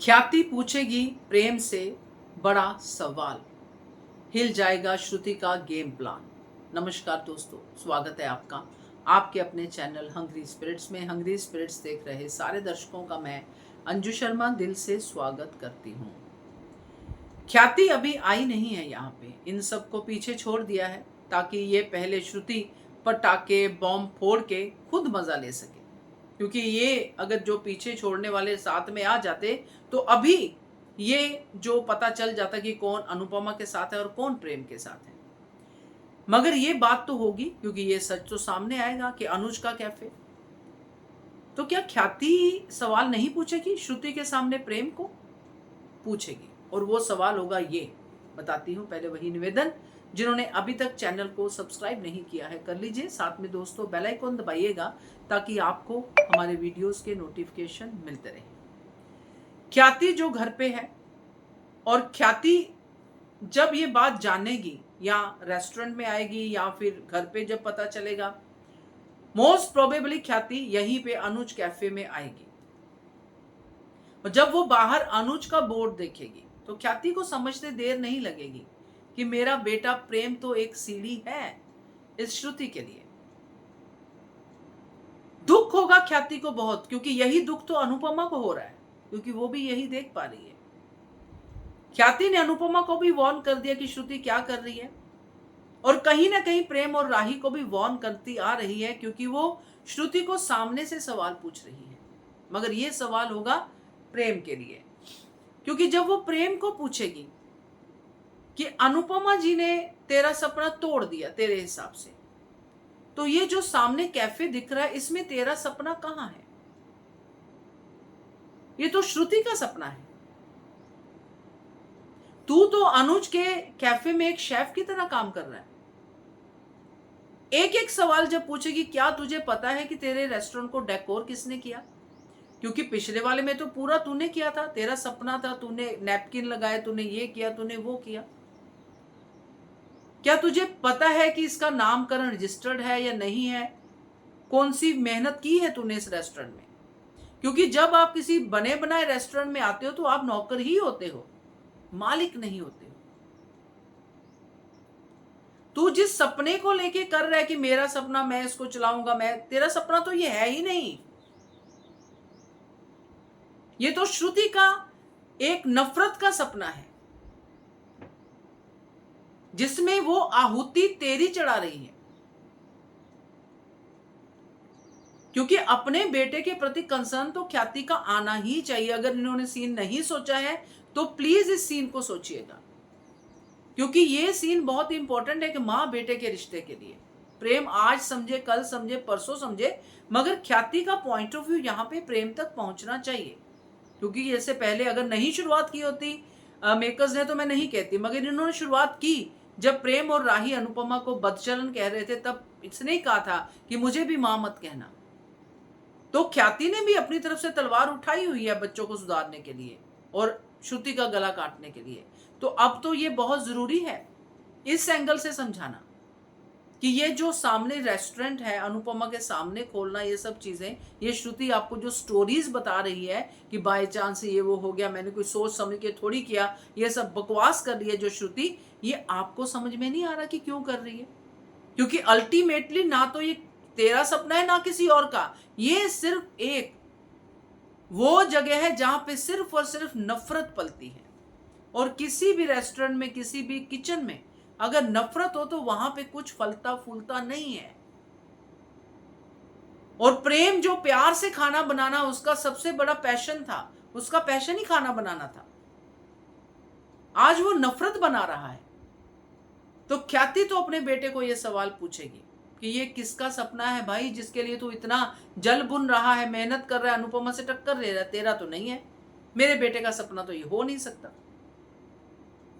ख्याति पूछेगी प्रेम से बड़ा सवाल, हिल जाएगा श्रुति का गेम प्लान। नमस्कार दोस्तों, स्वागत है आपका आपके अपने चैनल हंग्री स्पिरिट्स में। हंग्री स्पिरिट्स देख रहे सारे दर्शकों का मैं अंजू शर्मा दिल से स्वागत करती हूँ। ख्याति अभी आई नहीं है यहाँ पे, इन सबको पीछे छोड़ दिया है ताकि ये पहले श्रुति पटाखे बॉम्ब फोड़ के खुद मजा ले सके। क्योंकि ये अगर जो पीछे छोड़ने वाले साथ में आ जाते तो अभी ये जो पता चल जाता कि कौन अनुपमा के साथ है और कौन प्रेम के साथ है। मगर ये बात तो होगी क्योंकि ये सच तो सामने आएगा कि अनुज का कैफे। तो क्या ख्याति सवाल नहीं पूछेगी श्रुति के सामने? प्रेम को पूछेगी और वो सवाल होगा ये, बताती हूँ। पहले वही निवेदन, जिन्होंने अभी तक चैनल को सब्सक्राइब नहीं किया है कर लीजिए, साथ में दोस्तों बेल आइकन दबाइएगा ताकि आपको हमारे वीडियोस के नोटिफिकेशन मिलते रहे। ख्याति जो घर पे है और ख्याति जब ये बात जानेगी या रेस्टोरेंट में आएगी या फिर घर पे जब पता चलेगा, मोस्ट प्रोबेबली ख्याति यहीं पे अनुज कैफे में आएगी। और जब वो बाहर अनुज का बोर्ड देखेगी तो ख्याति को समझते देर नहीं लगेगी कि मेरा बेटा प्रेम तो एक सीढ़ी है इस श्रुति के लिए। दुख होगा ख्याति को बहुत, क्योंकि यही दुख तो अनुपमा को हो रहा है, क्योंकि वो भी यही देख पा रही है। ख्याति ने अनुपमा को भी वार्न कर दिया कि श्रुति क्या कर रही है, और कहीं ना कहीं प्रेम और राही को भी वार्न करती आ रही है, क्योंकि वो श्रुति को सामने से सवाल पूछ रही है। मगर ये सवाल होगा प्रेम के लिए, क्योंकि जब वो प्रेम को पूछेगी कि अनुपमा जी ने तेरा सपना तोड़ दिया तेरे हिसाब से, तो ये जो सामने कैफे दिख रहा है इसमें तेरा सपना कहां है? ये तो श्रुति का सपना है। तू तो अनुज के कैफे में एक शेफ की तरह काम कर रहा है। एक एक सवाल जब पूछेगी, क्या तुझे पता है कि तेरे रेस्टोरेंट को डेकोर किसने किया? क्योंकि पिछले वाले में तो पूरा तूने किया था, तेरा सपना था, तूने नैपकिन लगाए, तूने ये किया, तूने वो किया। क्या तुझे पता है कि इसका नामकरण रजिस्टर्ड है या नहीं है? कौन सी मेहनत की है तूने इस रेस्टोरेंट में? क्योंकि जब आप किसी बने बनाए रेस्टोरेंट में आते हो तो आप नौकर ही होते हो, मालिक नहीं होते हो। तू जिस सपने को लेके कर रहा है कि मेरा सपना, मैं इसको चलाऊंगा, तेरा सपना तो ये है ही नहीं। ये तो श्रुति का एक नफरत का सपना है जिसमें वो आहुति तेरी चढ़ा रही है। क्योंकि अपने बेटे के प्रति कंसर्न तो ख्याति का आना ही चाहिए। अगर इन्होंने सीन नहीं सोचा है तो प्लीज इस सीन को सोचिएगा, क्योंकि ये सीन बहुत इंपॉर्टेंट है कि मां बेटे के रिश्ते के लिए। प्रेम आज समझे, कल समझे, परसों समझे, मगर ख्याति का पॉइंट ऑफ व्यू यहाँ पे प्रेम तक पहुंचना चाहिए। क्योंकि इससे पहले अगर नहीं शुरुआत की होती मेकर्स ने, तो मैं नहीं कहती, मगर इन्होंने शुरुआत की जब प्रेम और राही अनुपमा को बदचलन कह रहे थे, तब इसने ही कहा था कि मुझे भी मां मत कहना। तो ख्याति ने भी अपनी तरफ से तलवार उठाई हुई है बच्चों को सुधारने के लिए और श्रुति का गला काटने के लिए। तो अब तो ये बहुत जरूरी है इस एंगल से समझाना कि ये जो सामने रेस्टोरेंट है अनुपमा के सामने खोलना, ये सब चीजें, ये श्रुति आपको जो स्टोरीज बता रही है कि बाय चांस ये वो हो गया, मैंने कोई सोच समझ के थोड़ी किया, ये सब बकवास कर रही है जो श्रुति, ये आपको समझ में नहीं आ रहा कि क्यों कर रही है। क्योंकि अल्टीमेटली ना तो ये तेरा सपना है ना किसी और का, ये सिर्फ एक वो जगह है जहां पे सिर्फ और सिर्फ नफरत पलती है। और किसी भी रेस्टोरेंट में, किसी भी किचन में अगर नफरत हो तो वहां पे कुछ फलता फूलता नहीं है। और प्रेम जो प्यार से खाना बनाना उसका सबसे बड़ा पैशन था, उसका पैशन ही खाना बनाना था, आज वो नफरत बना रहा है। तो ख्याति तो अपने बेटे को ये सवाल पूछेगी कि ये किसका सपना है भाई, जिसके लिए तू इतना जल बुन रहा है, मेहनत कर रहा है, अनुपमा से टक्कर ले रहा है, तेरा तो नहीं है। मेरे बेटे का सपना तो ये हो नहीं सकता।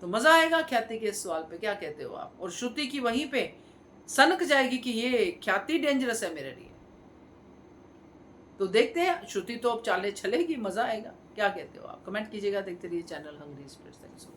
तो मजा आएगा ख्याति के इस सवाल पे, क्या कहते हो आप? और श्रुति की वहीं पे सनक जाएगी कि ये ख्याति डेंजरस है मेरे लिए। तो देखते हैं, श्रुति तो अब चाले चलेगी, मजा आएगा। क्या कहते हो आप? कमेंट कीजिएगा। देखते रहिए चैनल हंग्री स्पिरिट्स।